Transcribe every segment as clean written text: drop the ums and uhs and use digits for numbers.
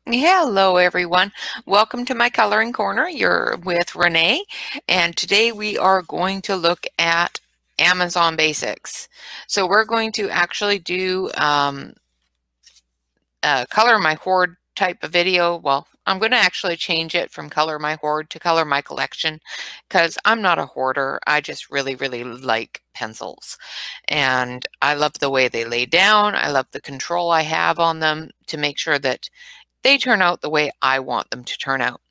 Hello everyone. Welcome to my coloring corner. You're with Renee, and today we are going to look at Amazon basics. So we're going to actually do color my hoard type of video. Well, I'm going to actually change it from color my hoard to color my collection because I'm not a hoarder. I just really like pencils, and I love the way they lay down. I love the control I have on them to make sure that they turn out the way I want them to turn out.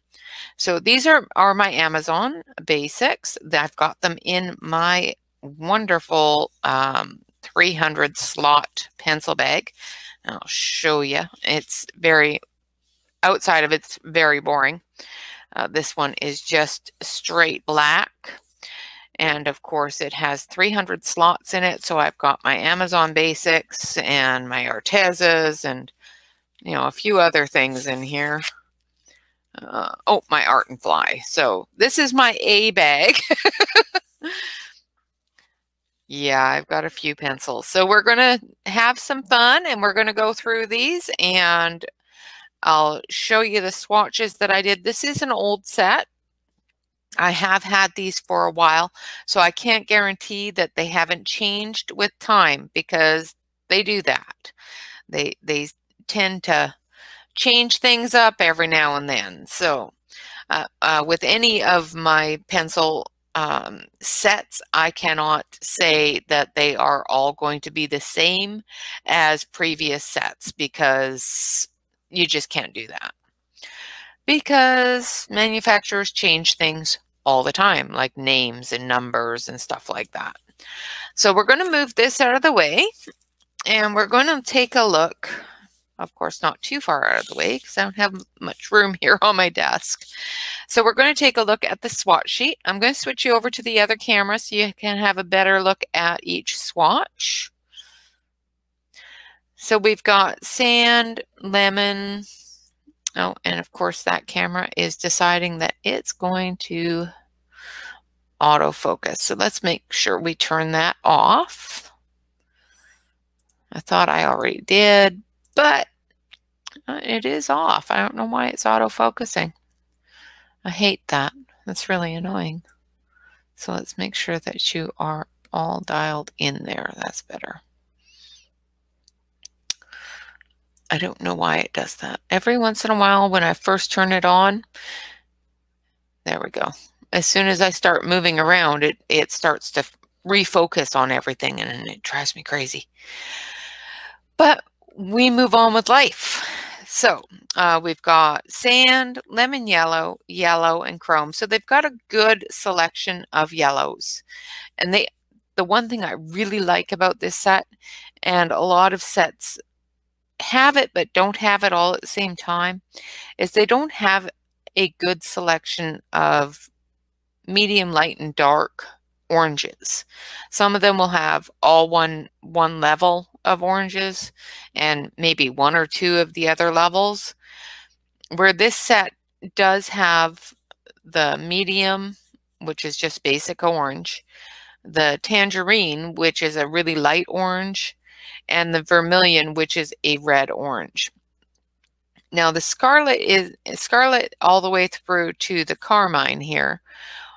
So these are my Amazon basics. I've got them in my wonderful 300 slot pencil bag. I'll show you. It's very, outside of it's very boring. This one is just straight black. And of course it has 300 slots in it. So I've got my Amazon basics and my Artezas and a few other things in here. Oh, my Art and Fly. So this is my A bag. Yeah, I've got a few pencils. So we're going to have some fun and we're going to go through these and I'll show you the swatches that I did. This is an old set. I have had these for a while, so I can't guarantee that they haven't changed with time because they do that. They tend to change things up every now and then. So with any of my pencil sets, I cannot say that they are all going to be the same as previous sets because you just can't do that. Because manufacturers change things all the time, like names and numbers and stuff like that. So we're going to move this out of the way and we're going to take a look. Of course, not too far out of the way because I don't have much room here on my desk. So we're going to take a look at the swatch sheet. I'm going to switch you over to the other camera so you can have a better look at each swatch. So we've got sand, lemon. Oh, and of course that camera is deciding that it's going to autofocus. So let's make sure we turn that off. I thought I already did, but it is off. I don't know why it's auto-focusing. I hate that. That's really annoying. So let's make sure that you are all dialed in there. That's better. I don't know why it does that. Every once in a while when I first turn it on, there we go. As soon as I start moving around, it starts to refocus on everything and it drives me crazy. But we move on with life. So we've got sand, lemon yellow, yellow, and chrome. So they've got a good selection of yellows. And the one thing I really like about this set, and a lot of sets have it but don't have it all at the same time, is they don't have a good selection of medium, light, and dark oranges. Some of them will have all one level of oranges and maybe one or two of the other levels, where this set does have the medium, which is just basic orange, the tangerine, which is a really light orange, and the vermilion, which is a red orange. Now the scarlet all the way through to the carmine here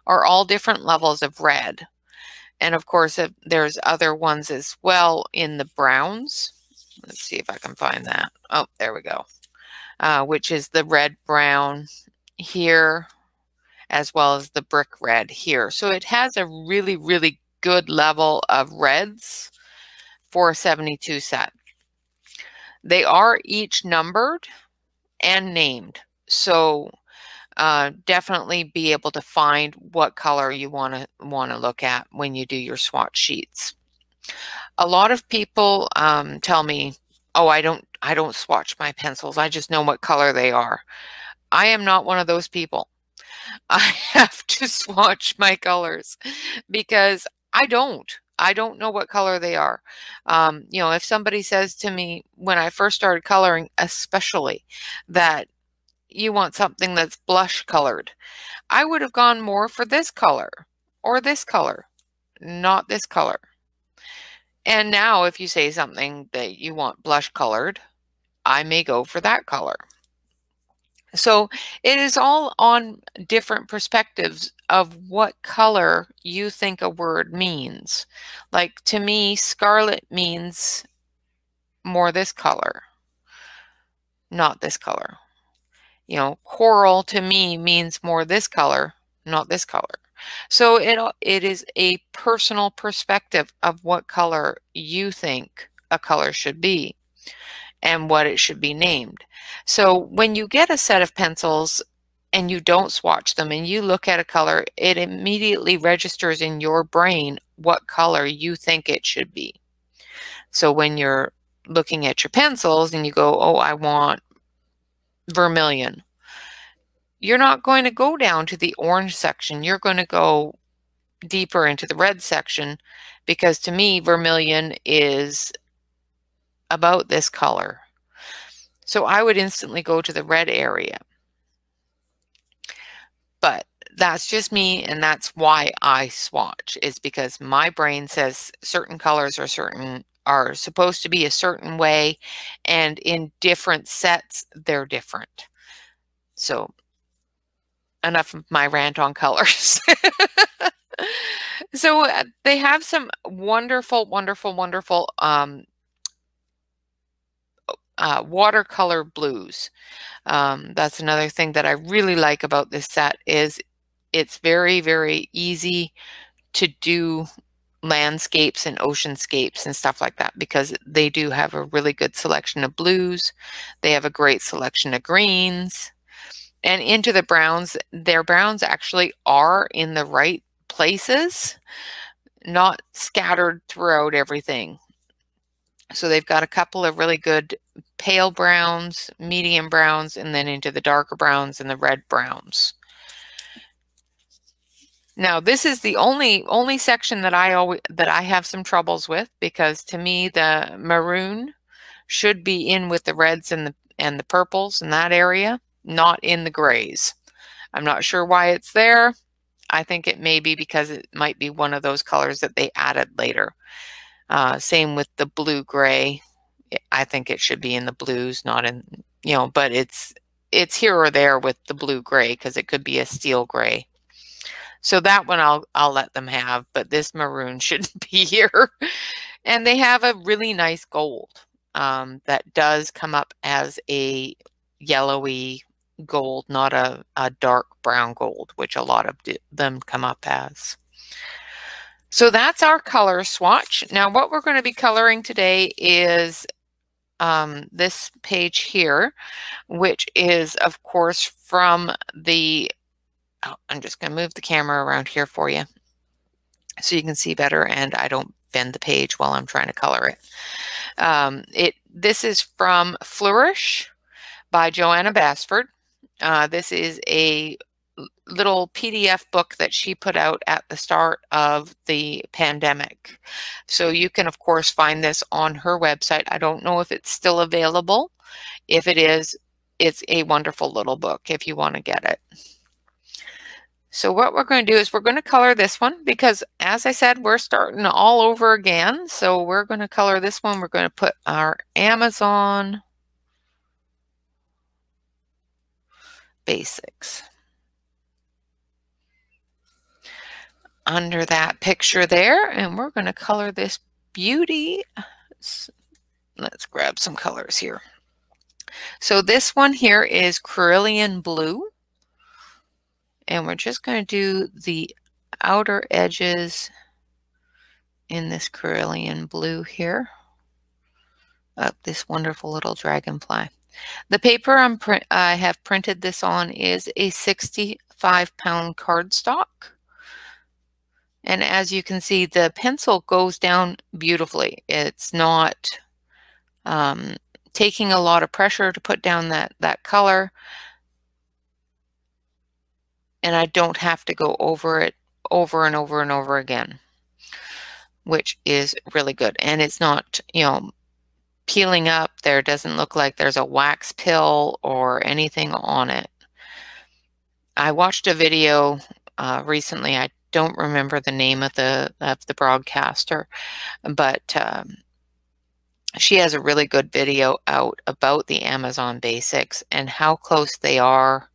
are all different levels of red. And of course, there's other ones as well in the browns. Let's see if I can find that. Oh, there we go. Which is the red brown here, as well as the brick red here. So it has a really good level of reds for a 72 set. They are each numbered and named. So definitely be able to find what color you want to look at when you do your swatch sheets. A lot of people tell me, "Oh, I don't swatch my pencils. I just know what color they are." I am not one of those people. I have to swatch my colors because I don't know what color they are. If somebody says to me when I first started coloring, especially, that you want something that's blush colored, I would have gone more for this color or this color, not this color. And now if you say something that you want blush colored, I may go for that color. So it is all on different perspectives of what color you think a word means. Like to me, scarlet means more this color, not this color. You know, coral to me means more this color, not this color. So it is a personal perspective of what color you think a color should be and what it should be named. So when you get a set of pencils and you don't swatch them and you look at a color, it immediately registers in your brain what color you think it should be. So when you're looking at your pencils and you go, oh, I want vermilion, you're not going to go down to the orange section. You're going to go deeper into the red section, because to me, vermilion is about this color. So I would instantly go to the red area. But that's just me, and that's why I swatch, is because my brain says certain colors are supposed to be a certain way, and in different sets, they're different. So enough of my rant on colors. So they have some wonderful, wonderful, wonderful watercolor blues. That's another thing that I really like about this set, is it's very, very easy to do landscapes and oceanscapes and stuff like that, because they do have a really good selection of blues. They have a great selection of greens, and into the browns. Their browns actually are in the right places, not scattered throughout everything. So they've got a couple of really good pale browns, medium browns, and then into the darker browns and the red browns. Now, this is the only section that I have some troubles with, because to me the maroon should be in with the reds and the purples in that area, not in the grays. I'm not sure why it's there. I think it may be because it might be one of those colors that they added later. Same with the blue gray. I think it should be in the blues, not in, you know, but it's here or there with the blue gray, because it could be a steel gray. So that one I'll let them have, but this maroon shouldn't be here. And they have a really nice gold that does come up as a yellowy gold, not a dark brown gold, which a lot of them come up as. So that's our color swatch. Now what we're going to be coloring today is this page here, which is of course from the, oh, I'm just going to move the camera around here for you so you can see better and I don't bend the page while I'm trying to color it. This is from Flourish by Joanna Basford. This is a little PDF book that she put out at the start of the pandemic. So you can, of course, find this on her website. I don't know if it's still available. If it is, it's a wonderful little book if you want to get it. So what we're going to do is we're going to color this one, because as I said, we're starting all over again. So we're going to color this one. We're going to put our Amazon Basics under that picture there, and we're going to color this beauty. Let's grab some colors here. So this one here is Cerulean Blue, and we're just going to do the outer edges in this Cerulean Blue here of this wonderful little dragonfly. The paper I have printed this on is a 65-pound cardstock. And as you can see, the pencil goes down beautifully. It's not taking a lot of pressure to put down that color. And I don't have to go over it over and over and over again, which is really good. And it's not, you know, peeling up. There doesn't look like there's a wax pill or anything on it. I watched a video recently. I don't remember the name of the broadcaster, but She has a really good video out about the Amazon basics and how close they are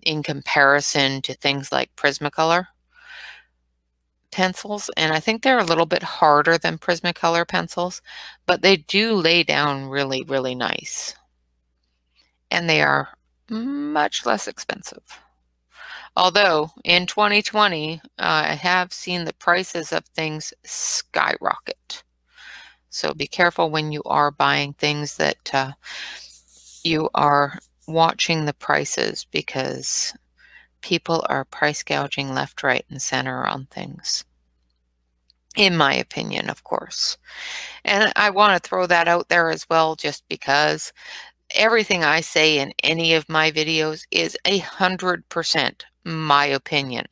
in comparison to things like Prismacolor pencils. And I think they're a little bit harder than Prismacolor pencils, but they do lay down really, really nice. And they are much less expensive. Although in 2020, I have seen the prices of things skyrocket. So be careful when you are buying things that you are watching the prices, because people are price gouging left, right, and center on things. In my opinion, of course. And I want to throw that out there as well, just because everything I say in any of my videos is 100% my opinion.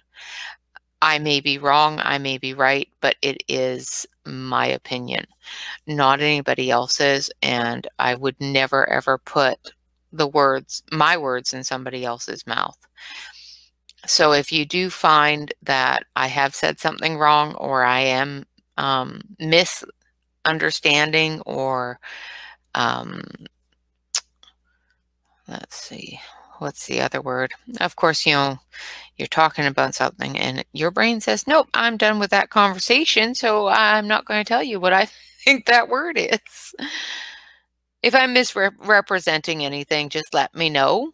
I may be wrong, I may be right, but it is my opinion, not anybody else's, and I would never ever put my words in somebody else's mouth. So if you do find that I have said something wrong, or I am misunderstanding, or let's see, what's the other word? Of course, you're talking about something and your brain says, nope, I'm done with that conversation, so I'm not going to tell you what I think that word is. If I'm misrepresenting anything, just let me know.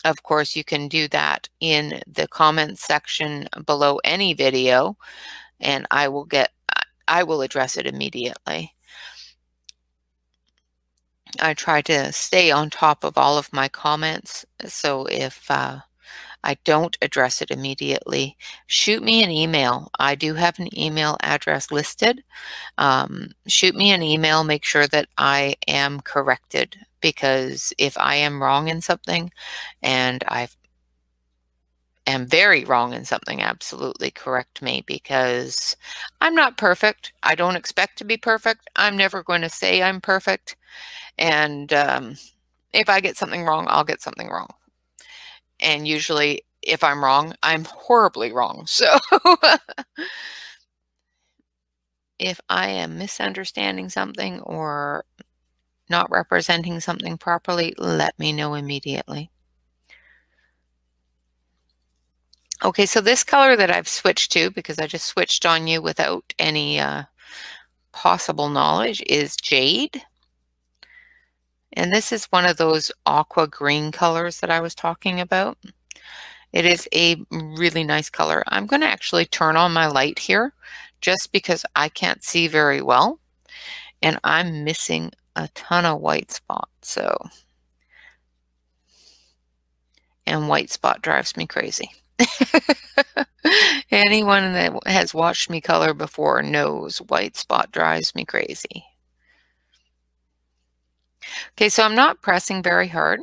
Of course, you can do that in the comments section below any video, and I will address it immediately. I try to stay on top of all of my comments, so if I don't address it immediately, shoot me an email. I do have an email address listed. Shoot me an email, make sure that I am corrected, because if I am wrong in something, and I am very wrong in something, absolutely correct me, because I'm not perfect. I don't expect to be perfect. I'm never going to say I'm perfect. And if I get something wrong, I'll get something wrong. And usually if I'm wrong, I'm horribly wrong. So if I am misunderstanding something or not representing something properly, let me know immediately. Okay, so this color that I've switched to, because I just switched on you without any possible knowledge, is Jade. And this is one of those aqua green colors that I was talking about. It is a really nice color. I'm going to actually turn on my light here just because I can't see very well, and I'm missing a ton of white spot. And white spot drives me crazy. Anyone that has watched me color before knows white spot drives me crazy. Okay, so I'm not pressing very hard,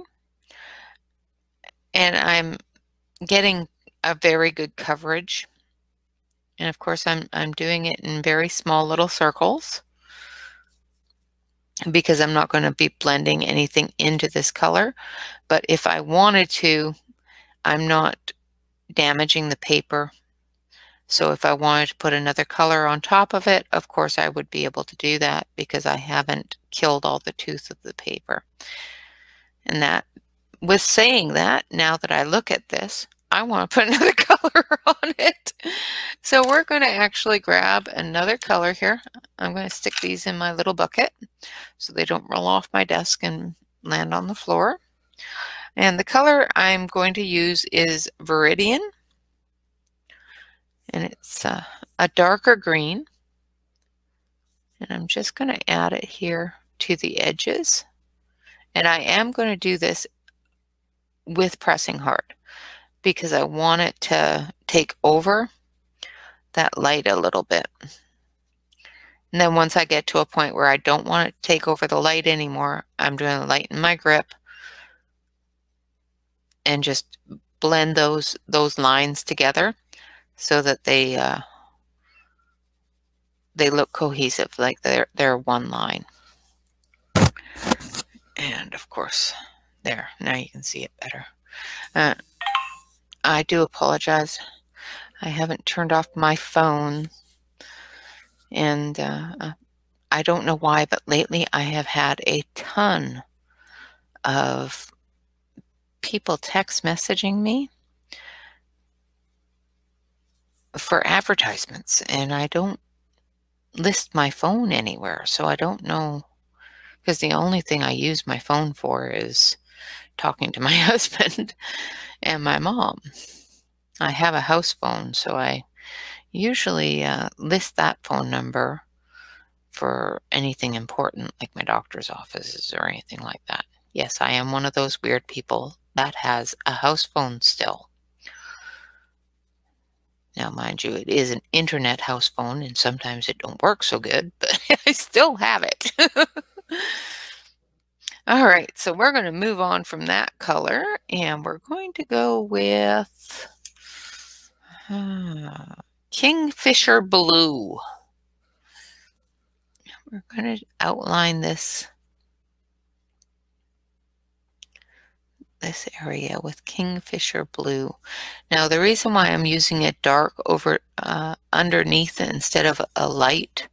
and I'm getting a very good coverage. And of course, I'm doing it in very small little circles, because I'm not going to be blending anything into this color. But if I wanted to, I'm not damaging the paper. So if I wanted to put another color on top of it, of course I would be able to do that, because I haven't killed all the tooth of the paper. And that, with saying that, now that I look at this, I want to put another color on it. So we're going to actually grab another color here. I'm going to stick these in my little bucket so they don't roll off my desk and land on the floor. And the color I'm going to use is Viridian. And it's a darker green. And I'm just going to add it here to the edges. And I am going to do this with pressing hard, because I want it to take over that light a little bit. And then once I get to a point where I don't want it to take over the light anymore, I'm going to lighten my grip and just blend those lines together so that they look cohesive, like they're one line. And of course, there, now you can see it better. I do apologize. I haven't turned off my phone, and I don't know why, but lately I have had a ton of people text messaging me for advertisements, and I don't list my phone anywhere, so I don't know, because the only thing I use my phone for is talking to my husband and my mom. I have a house phone, so I usually list that phone number for anything important, like my doctor's offices or anything like that. Yes, I am one of those weird people that has a house phone still. Now, mind you, it is an internet house phone, and sometimes it don't work so good, but I still have it. All right, so we're going to move on from that color, and we're going to go with Kingfisher Blue. We're going to outline this area with Kingfisher Blue. Now, the reason why I'm using it dark over underneath instead of a light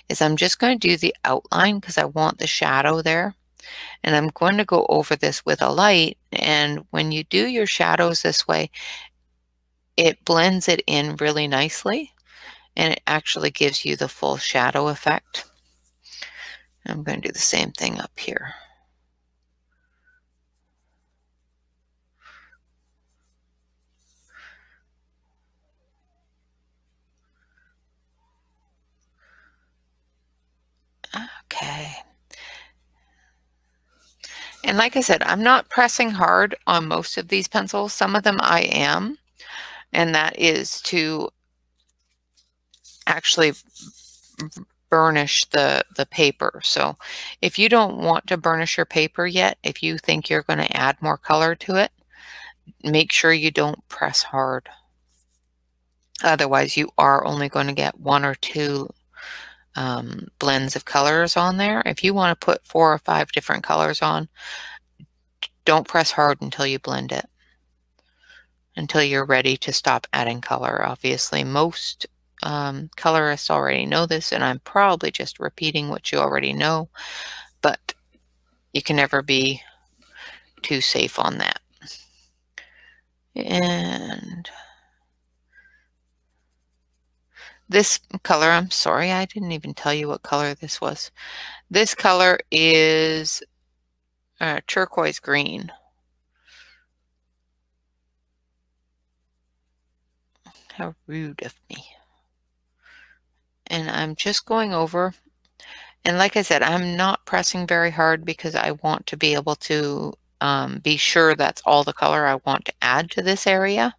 is I'm just going to do the outline because I want the shadow there. And I'm going to go over this with a light, and when you do your shadows this way, it blends it in really nicely, and it actually gives you the full shadow effect. I'm going to do the same thing up here. Okay. And like I said, I'm not pressing hard on most of these pencils. Some of them I am, and that is to actually burnish the paper. So if you don't want to burnish your paper yet, if you think you're going to add more color to it, make sure you don't press hard. Otherwise, you are only going to get 1 or 2 blends of colors on there. If you want to put 4 or 5 different colors on, don't press hard until you blend it, until you're ready to stop adding color. Obviously, most colorists already know this, and I'm probably just repeating what you already know, but you can never be too safe on that. And this color, I'm sorry, I didn't even tell you what color this was. This color is turquoise green. How rude of me. And I'm just going over, and like I said, I'm not pressing very hard because I want to be able to be sure that's all the color I want to add to this area.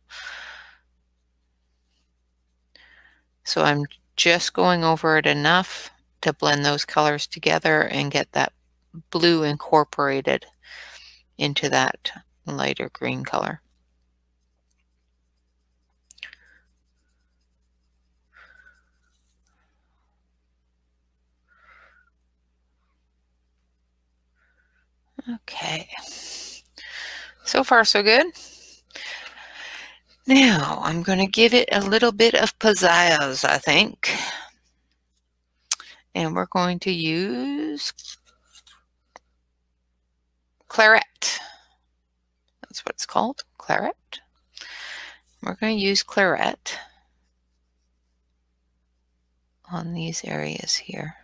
So I'm just going over it enough to blend those colors together and get that blue incorporated into that lighter green color. Okay. So far, so good. Now, I'm going to give it a little bit of pizzazz, I think. And we're going to use Claret. That's what it's called, Claret. We're going to use Claret on these areas here.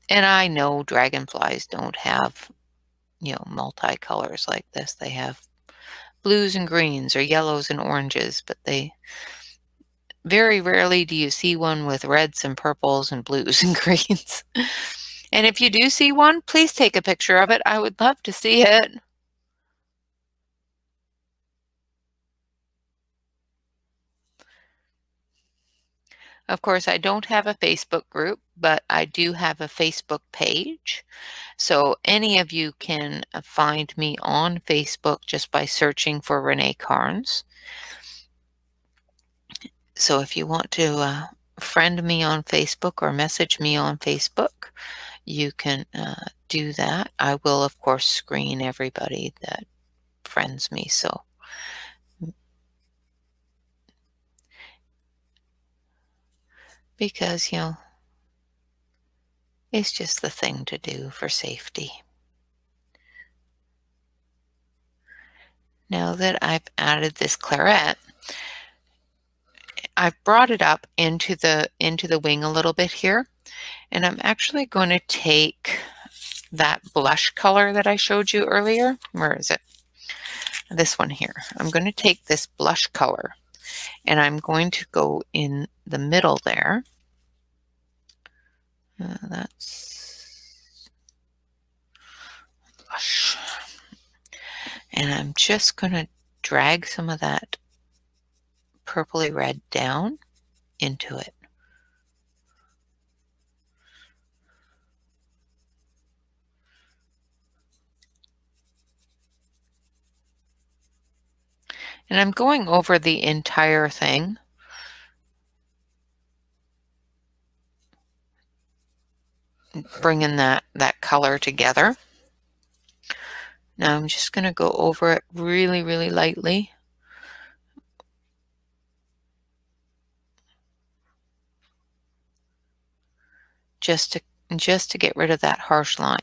And I know dragonflies don't have, multicolors like this. They have blues and greens or yellows and oranges, but they very rarely do you see one with reds and purples and blues and greens. And if you do see one, please take a picture of it. I would love to see it. Of course, I don't have a Facebook group, but I do have a Facebook page. So any of you can find me on Facebook just by searching for Rene Carnes. So if you want to friend me on Facebook or message me on Facebook, you can do that. I will, of course, screen everybody that friends me. So because, is just the thing to do for safety. Now that I've added this claret, I've brought it up into the wing a little bit here, and I'm actually going to take that blush color that I showed you earlier. Where is it? This one here. I'm going to take this blush color and I'm going to go in the middle there. That's blush. And I'm just going to drag some of that purpley red down into it. And I'm going over the entire thing. Bringing that color together. Now I'm just going to go over it really, really lightly. Just to get rid of that harsh line.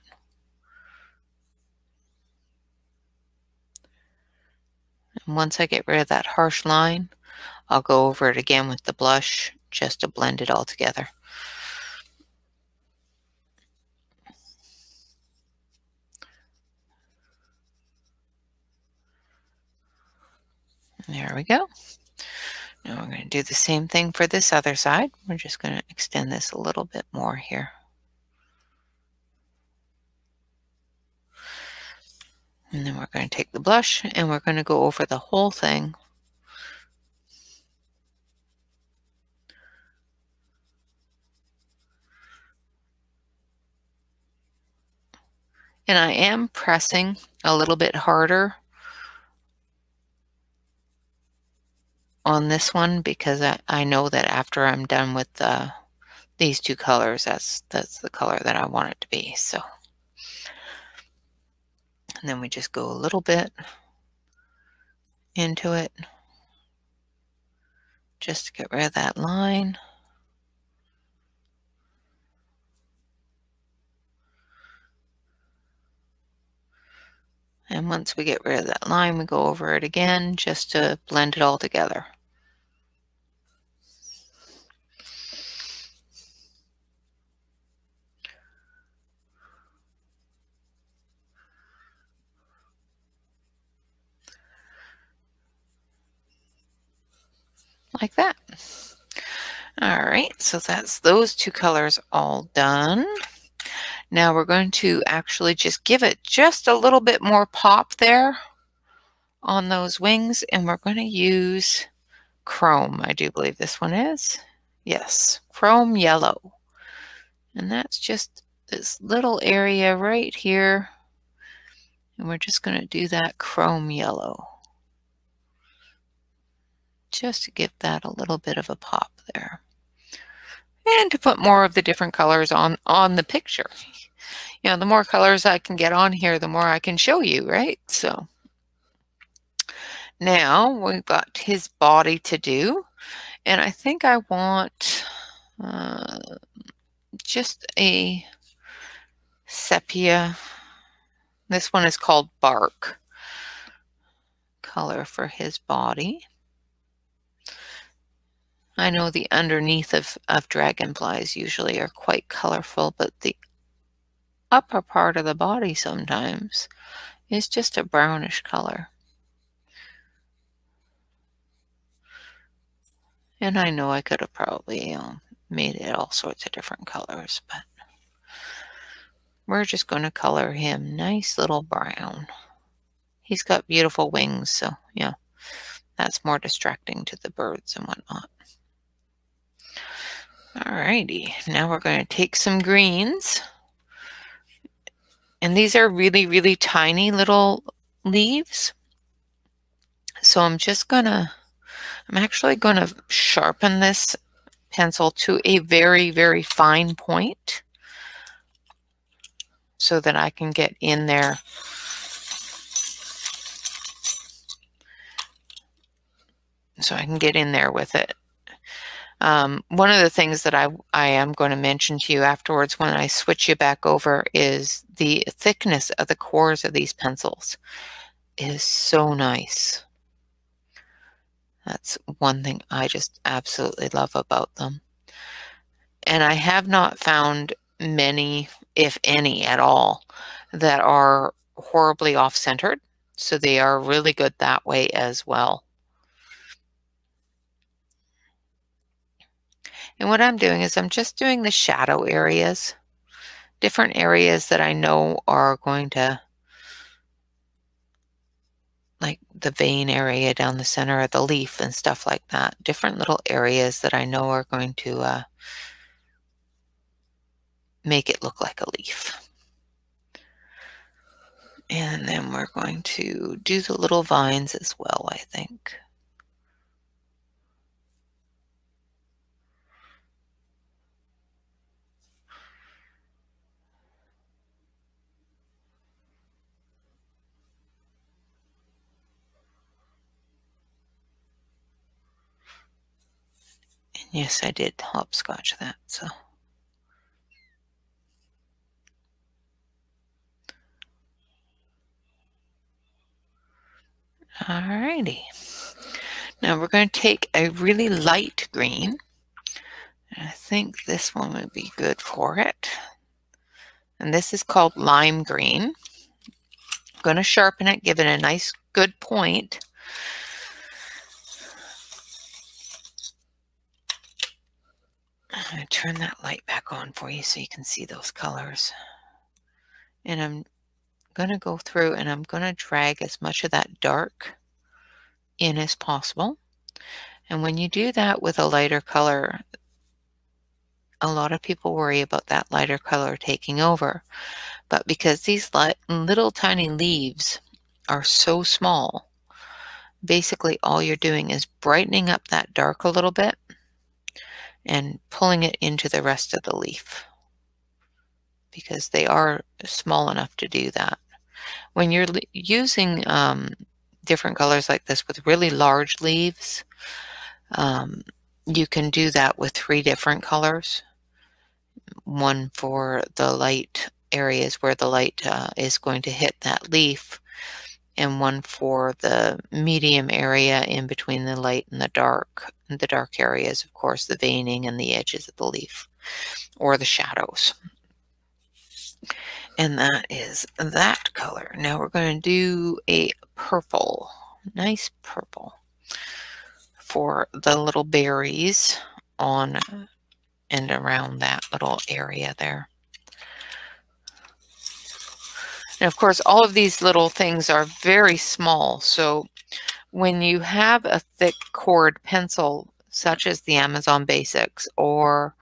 And once I get rid of that harsh line, I'll go over it again with the blush just to blend it all together. There we go. Now we're going to do the same thing for this other side. We're just going to extend this a little bit more here. And then we're going to take the blush and we're going to go over the whole thing. And I am pressing a little bit harder on this one because I know that after I'm done with these two colors, that's the color that I want it to be. So, and then we just go a little bit into it just to get rid of that line. And once we get rid of that line, we go over it again just to blend it all together. Like that. All right, so that's those two colors all done. Now we're going to actually just give it just a little bit more pop there on those wings, and we're going to use chrome. I do believe this one is. Yes, chrome yellow. And that's just this little area right here. And we're just going to do that chrome yellow. Just to give that a little bit of a pop there. And to put more of the different colors on the picture. You know, the more colors I can get on here, the more I can show you, right? So now we've got his body to do. And I think I want just a sepia. This one is called Bark color for his body. I know the underneath of dragonflies usually are quite colorful, but the upper part of the body sometimes is just a brownish color. And I know I could have probably made it all sorts of different colors, but we're just going to color him nice little brown. He's got beautiful wings, so yeah, that's more distracting to the birds and whatnot. Alrighty, now we're going to take some greens. And these are really, really tiny little leaves. So I'm actually going to sharpen this pencil to a very, very fine point so that I can get in there. So I can get in there with it. One of the things that I am going to mention to you afterwards when I switch you back over is the thickness of the cores of these pencils is so nice. That's one thing I just absolutely love about them. And I have not found many, if any at all, that are horribly off-centered. So they are really good that way as well. And what I'm doing is I'm just doing the shadow areas, different areas that I know are going to, like the vein area down the center of the leaf and stuff like that. Different little areas that I know are going to make it look like a leaf. And then we're going to do the little vines as well, I think. And yes, I did hopscotch that, so. Alrighty. Now we're going to take a really light green. I think this one would be good for it. And this is called lime green. I'm going to sharpen it, give it a nice good point. I'm going to turn that light back on for you so you can see those colors. And I'm going to go through and I'm going to drag as much of that dark in as possible. And when you do that with a lighter color, a lot of people worry about that lighter color taking over. But because these little tiny leaves are so small, basically all you're doing is brightening up that dark a little bit and pulling it into the rest of the leaf, because they are small enough to do that. When you're using different colors like this with really large leaves, you can do that with 3 different colors. One for the light areas where the light is going to hit that leaf, and one for the medium area in between the light and the dark. And the dark areas, of course, the veining and the edges of the leaf, or the shadows. And that is that color. Now we're going to do a purple, nice purple, for the little berries on and around that little area there. And of course, all of these little things are very small. So when you have a thick cored pencil, such as the Amazon Basics or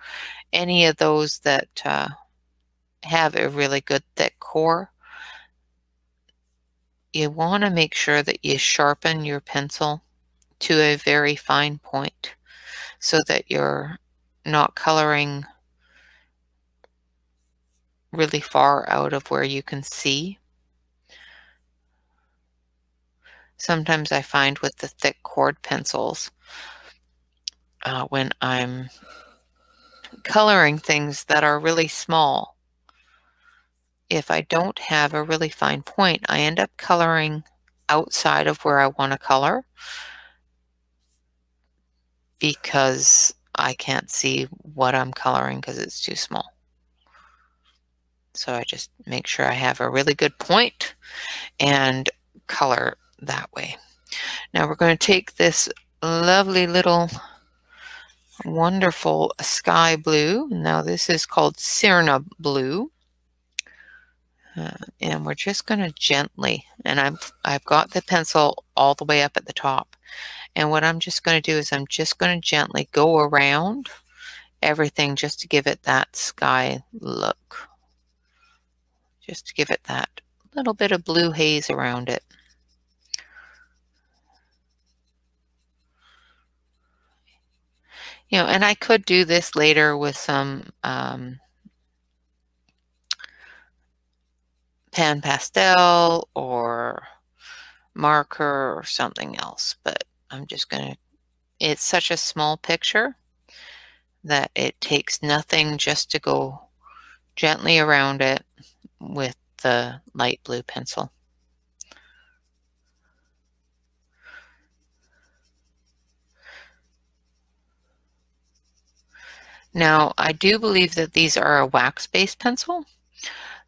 any of those that have a really good thick core, you want to make sure that you sharpen your pencil to a very fine point so that you're not coloring really far out of where you can see. Sometimes I find with the thick cord pencils, when I'm coloring things that are really small, if I don't have a really fine point, I end up coloring outside of where I want to color because I can't see what I'm coloring because it's too small. So I just make sure I have a really good point and color that way. Now we're going to take this lovely little wonderful sky blue. Now this is called Sirna blue. And we're just going to gently, and I've got the pencil all the way up at the top. And what I'm just going to do is I'm just going to gently go around everything just to give it that sky look. Just to give it that little bit of blue haze around it. You know, and I could do this later with some pan pastel or marker or something else, but I'm just going to, it's such a small picture that it takes nothing just to go gently around it with the light blue pencil. Now, I do believe that these are a wax-based pencil,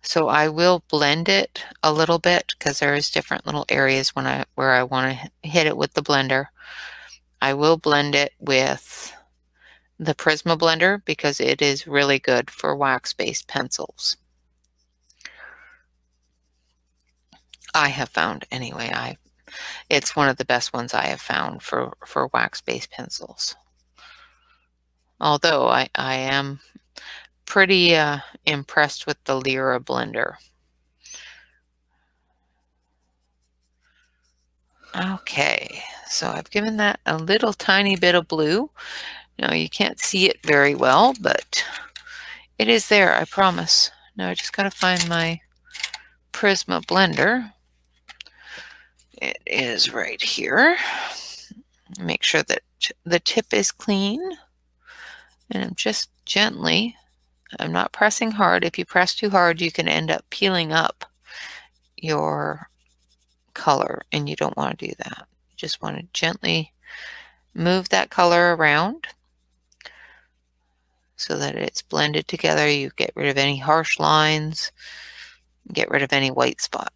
so I will blend it a little bit because there's different little areas where I want to hit it with the blender. I will blend it with the Prisma Blender because it is really good for wax-based pencils. I have found anyway. It's one of the best ones I have found for wax-based pencils. Although I am pretty impressed with the Lyra blender. Okay, so I've given that a little tiny bit of blue. Now you can't see it very well, but it is there, I promise. Now I just gotta find my Prisma blender. It is right here. Make sure that the tip is clean. And I'm just gently, I'm not pressing hard. If you press too hard, you can end up peeling up your color, and you don't want to do that. You just want to gently move that color around so that it's blended together. You get rid of any harsh lines, get rid of any white spot.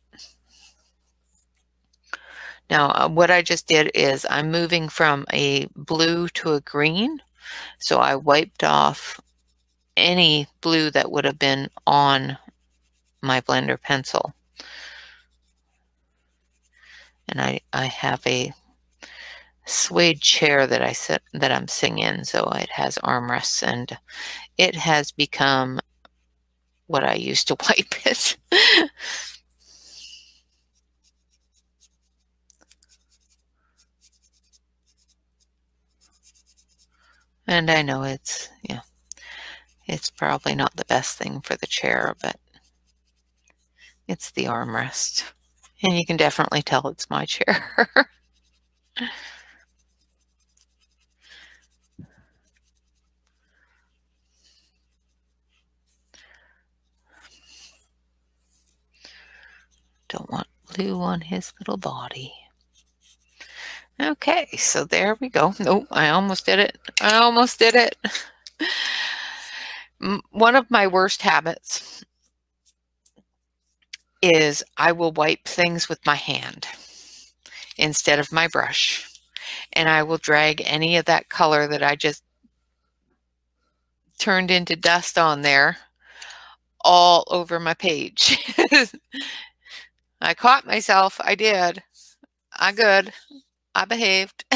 Now, what I just did is I'm moving from a blue to a green. So I wiped off any blue that would have been on my blender pencil. And I have a suede chair that I'm sitting in, so it has armrests, and it has become what I used to wipe it. And I know it's probably not the best thing for the chair, but it's the armrest. And you can definitely tell it's my chair. Don't want blue on his little body. Okay, so there we go. Oh, I almost did it. I almost did it. One of my worst habits is I will wipe things with my hand instead of my brush. And I will drag any of that color that I just turned into dust on there all over my page. I caught myself. I did. I good. I behaved.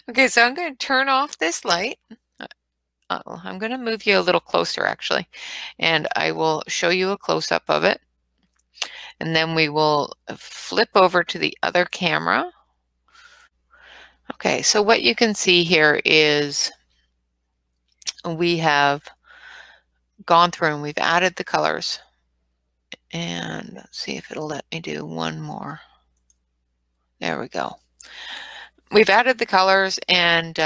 Okay, so I'm going to turn off this light. I'm going to move you a little closer, actually, and I will show you a close-up of it. And then we will flip over to the other camera. Okay, so what you can see here is we have gone through and we've added the colors. And let's see if it'll let me do one more. There we go. We've added the colors and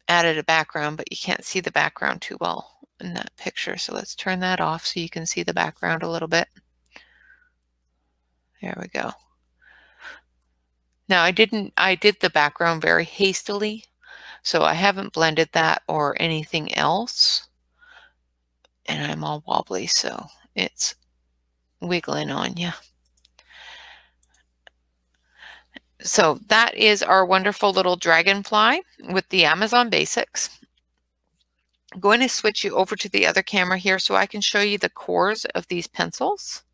added a background, but you can't see the background too well in that picture. So let's turn that off so you can see the background a little bit. There we go. Now I did the background very hastily, so I haven't blended that or anything else. And I'm all wobbly, so it's wiggling on you. So that is our wonderful little dragonfly with the Amazon Basics. I'm going to switch you over to the other camera here so I can show you the cores of these pencils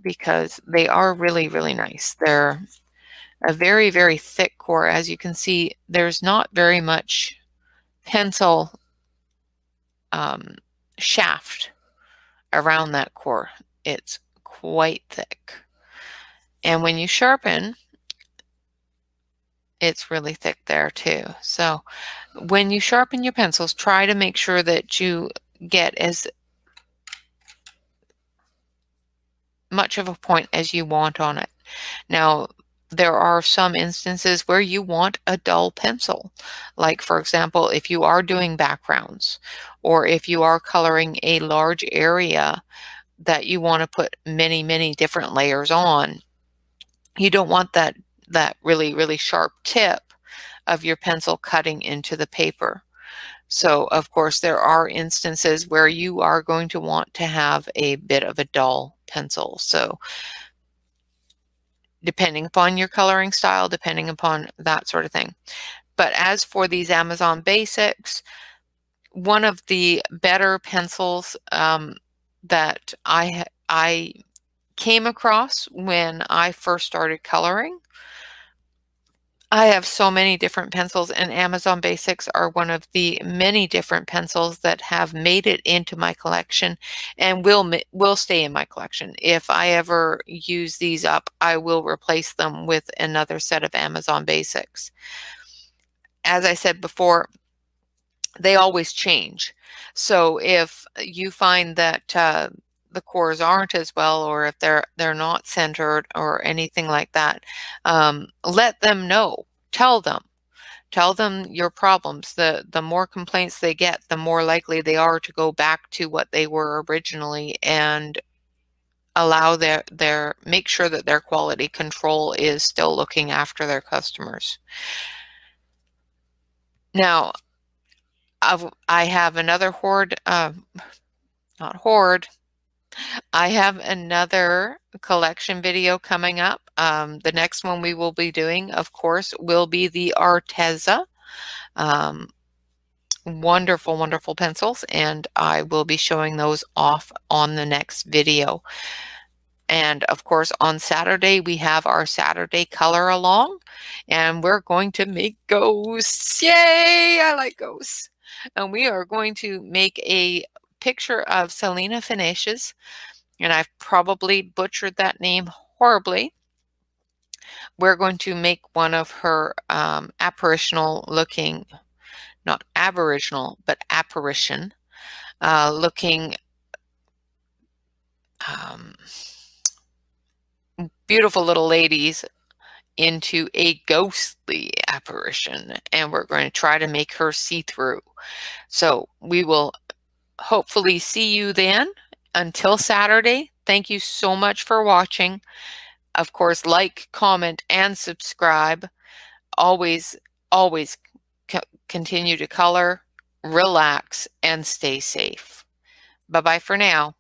because they are really, really nice. They're a very, very thick core. As you can see, there's not very much pencil shaft around that core. It's quite thick. And when you sharpen, it's really thick there too. So when you sharpen your pencils, try to make sure that you get as much of a point as you want on it. Now, there are some instances where you want a dull pencil. Like, for example, if you are doing backgrounds, or if you are coloring a large area that you want to put many, many different layers on, you don't want that really, really sharp tip of your pencil cutting into the paper. So, of course, there are instances where you are going to want to have a bit of a dull pencil. So, depending upon your coloring style, depending upon that sort of thing. But as for these Amazon Basics, one of the better pencils that I came across when I first started coloring. I have so many different pencils, and Amazon Basics are one of the many different pencils that have made it into my collection and will stay in my collection. If I ever use these up, I will replace them with another set of Amazon Basics. As I said before, they always change. So if you find that the cores aren't as well, or if they're not centered or anything like that, let them know. Tell them your problems. The more complaints they get, the more likely they are to go back to what they were originally and allow make sure that their quality control is still looking after their customers. Now, I have another not hoard. I have another collection video coming up. The next one we will be doing, of course, will be the Arteza. Wonderful, wonderful pencils, and I will be showing those off on the next video. And of course, on Saturday, we have our Saturday color along, and we're going to make ghosts. Yay! I like ghosts. And we are going to make a picture of Selena Finishes, and I've probably butchered that name horribly. We're going to make one of her apparitional looking, not aboriginal, but apparition looking beautiful little ladies into a ghostly apparition, and we're going to try to make her see-through. So we will hopefully see you then. Until Saturday, thank you so much for watching. Of course, like, comment, and subscribe. Always, always continue to color, relax, and stay safe. Bye-bye for now.